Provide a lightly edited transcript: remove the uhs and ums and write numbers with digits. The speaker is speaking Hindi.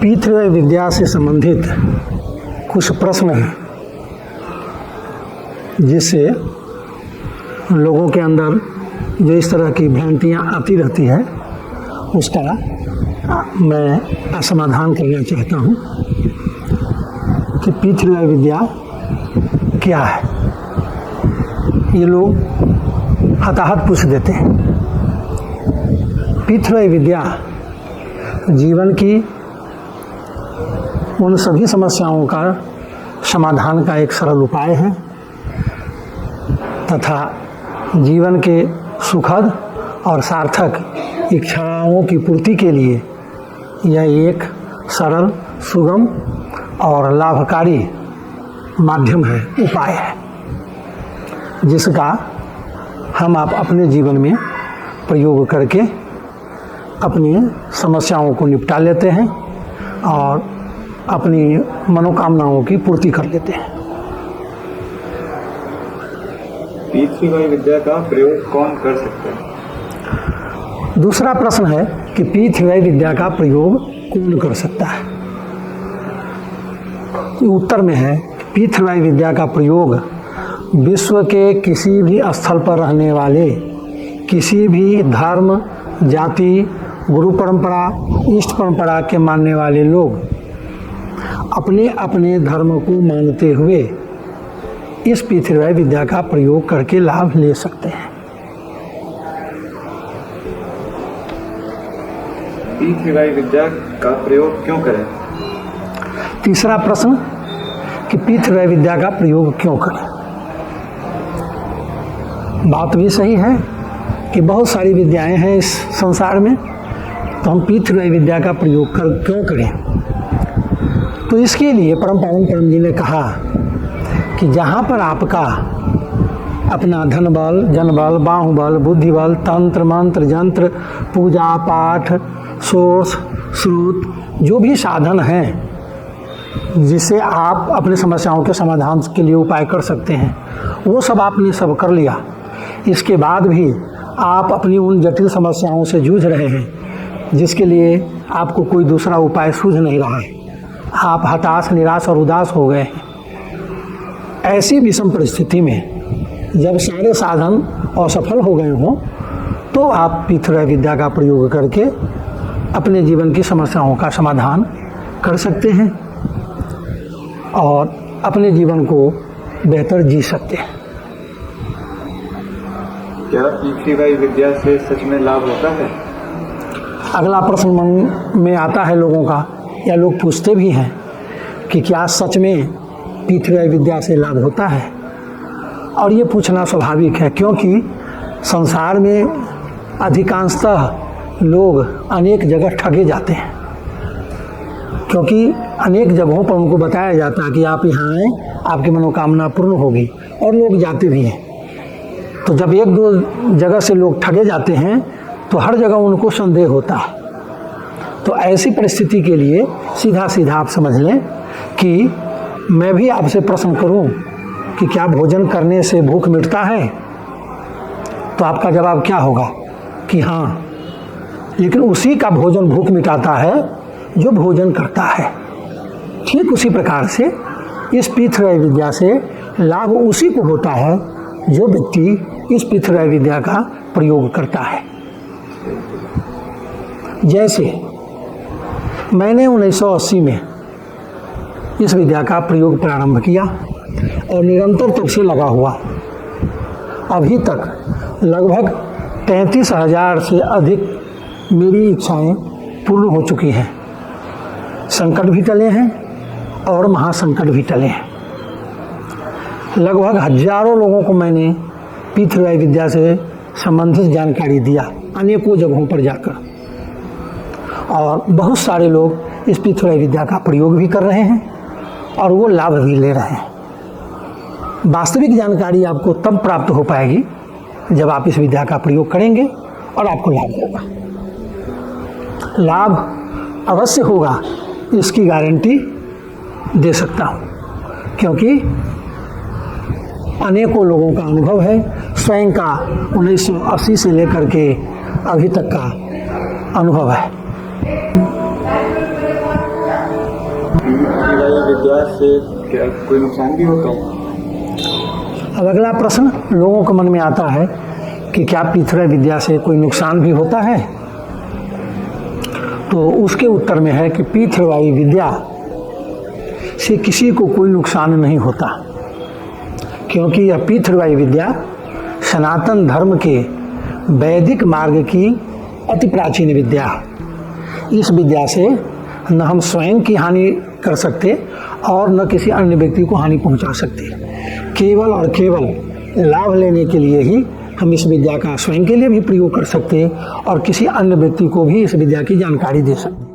पीतृ विद्या से संबंधित कुछ प्रश्न हैं जिससे लोगों के अंदर जो इस तरह की भ्रांतियाँ आती रहती है उसका मैं समाधान करना चाहता हूँ कि पीतृ विद्या क्या है। ये लोग हताहत पूछ देते हैं। पीतृ विद्या जीवन की उन सभी समस्याओं का समाधान का एक सरल उपाय है तथा जीवन के सुखद और सार्थक इच्छाओं की पूर्ति के लिए यह एक सरल, सुगम और लाभकारी माध्यम है, उपाय है, जिसका हम आप अपने जीवन में प्रयोग करके अपनी समस्याओं को निपटा लेते हैं और अपनी मनोकामनाओं की पूर्ति कर लेते हैं। पीतृ विद्या का प्रयोग कौन कर सकता है? दूसरा प्रश्न है कि पीतृ विद्या का प्रयोग कौन कर सकता है। उत्तर में है पीतृ विद्या का प्रयोग विश्व के किसी भी स्थल पर रहने वाले किसी भी धर्म, जाति, गुरु परंपरा, इष्ट परंपरा के मानने वाले लोग अपने अपने धर्म को मानते हुए इस पीतृ विद्या का प्रयोग करके लाभ ले सकते हैं। पीतृ विद्या का प्रयोग क्यों करें? तीसरा प्रश्न कि पीतृ विद्या का प्रयोग क्यों करें। बात भी सही है कि बहुत सारी विद्याएं हैं इस संसार में, तो हम पीतृ विद्या का प्रयोग क्यों करें। तो इसके लिए परम पावन परम जी ने कहा कि जहाँ पर आपका अपना धन बल, जन बल, बाहुबल, बुद्धि बल, तंत्र मंत्र यंत्र, पूजा पाठ, सोर्स स्रोत, जो भी साधन हैं जिससे आप अपनी समस्याओं के समाधान के लिए उपाय कर सकते हैं, वो सब आपने सब कर लिया। इसके बाद भी आप अपनी उन जटिल समस्याओं से जूझ रहे हैं जिसके लिए आपको कोई दूसरा उपाय सूझ नहीं रहा है। आप हताश, निराश और उदास हो गए हैं। ऐसी विषम परिस्थिति में जब सारे साधन असफल हो गए हों तो आप पीतृ विद्या का प्रयोग करके अपने जीवन की समस्याओं का समाधान कर सकते हैं और अपने जीवन को बेहतर जी सकते हैं। क्या पीतृ विद्या से सच में लाभ होता है? अगला प्रश्न मन में आता है लोगों का, या लोग पूछते भी हैं कि क्या सच में पीतृ विद्या से लाभ होता है। और ये पूछना स्वाभाविक है क्योंकि संसार में अधिकांशतः लोग अनेक जगह ठगे जाते हैं, क्योंकि अनेक जगहों पर उनको बताया जाता है कि आप यहाँ आएँ, आपकी मनोकामना पूर्ण होगी, और लोग जाते भी हैं। तो जब एक दो जगह से लोग ठगे जाते हैं तो हर जगह उनको संदेह होता है। तो ऐसी परिस्थिति के लिए सीधा सीधा आप समझ लें कि मैं भी आपसे प्रश्न करूं कि क्या भोजन करने से भूख मिटता है, तो आपका जवाब क्या होगा कि हाँ, लेकिन उसी का भोजन भूख मिटाता है जो भोजन करता है। ठीक उसी प्रकार से इस पीतृ विद्या से लाभ उसी को होता है जो व्यक्ति इस पीतृ विद्या का प्रयोग करता है। जैसे मैंने 1980 में इस विद्या का प्रयोग प्रारंभ किया और निरंतर तब से लगा हुआ। अभी तक लगभग 33,000 से अधिक मेरी इच्छाएं पूर्ण हो चुकी हैं। संकट भी टले हैं और महासंकट भी टले हैं। लगभग हजारों लोगों को मैंने पीतृ विद्या से संबंधित जानकारी दिया अनेकों जगहों पर जाकर, और बहुत सारे लोग इस पीतृ विद्या का प्रयोग भी कर रहे हैं और वो लाभ भी ले रहे हैं। वास्तविक जानकारी आपको तब प्राप्त हो पाएगी जब आप इस विद्या का प्रयोग करेंगे और आपको लाभ होगा। लाभ अवश्य होगा, इसकी गारंटी दे सकता हूँ, क्योंकि अनेकों लोगों का अनुभव है। स्वयं का 1980 से लेकर के अभी तक का अनुभव है। पीतृवाई विद्या से क्या कोई नुकसान भी होता है? अब अगला प्रश्न लोगों के मन में आता है कि क्या पीथराई विद्या से कोई नुकसान भी होता है? तो उसके उत्तर में है कि पीथराई विद्या से किसी को कोई नुकसान नहीं होता, क्योंकि यह पीथराई विद्या सनातन धर्म के वैदिक मार्ग की अति प्राचीन विद्या है। इस विद्या से न हम स्वयं की हानि कर सकते और न किसी अन्य व्यक्ति को हानि पहुंचा सकते। केवल और केवल लाभ लेने के लिए ही हम इस विद्या का स्वयं के लिए भी प्रयोग कर सकते और किसी अन्य व्यक्ति को भी इस विद्या की जानकारी दे सकते।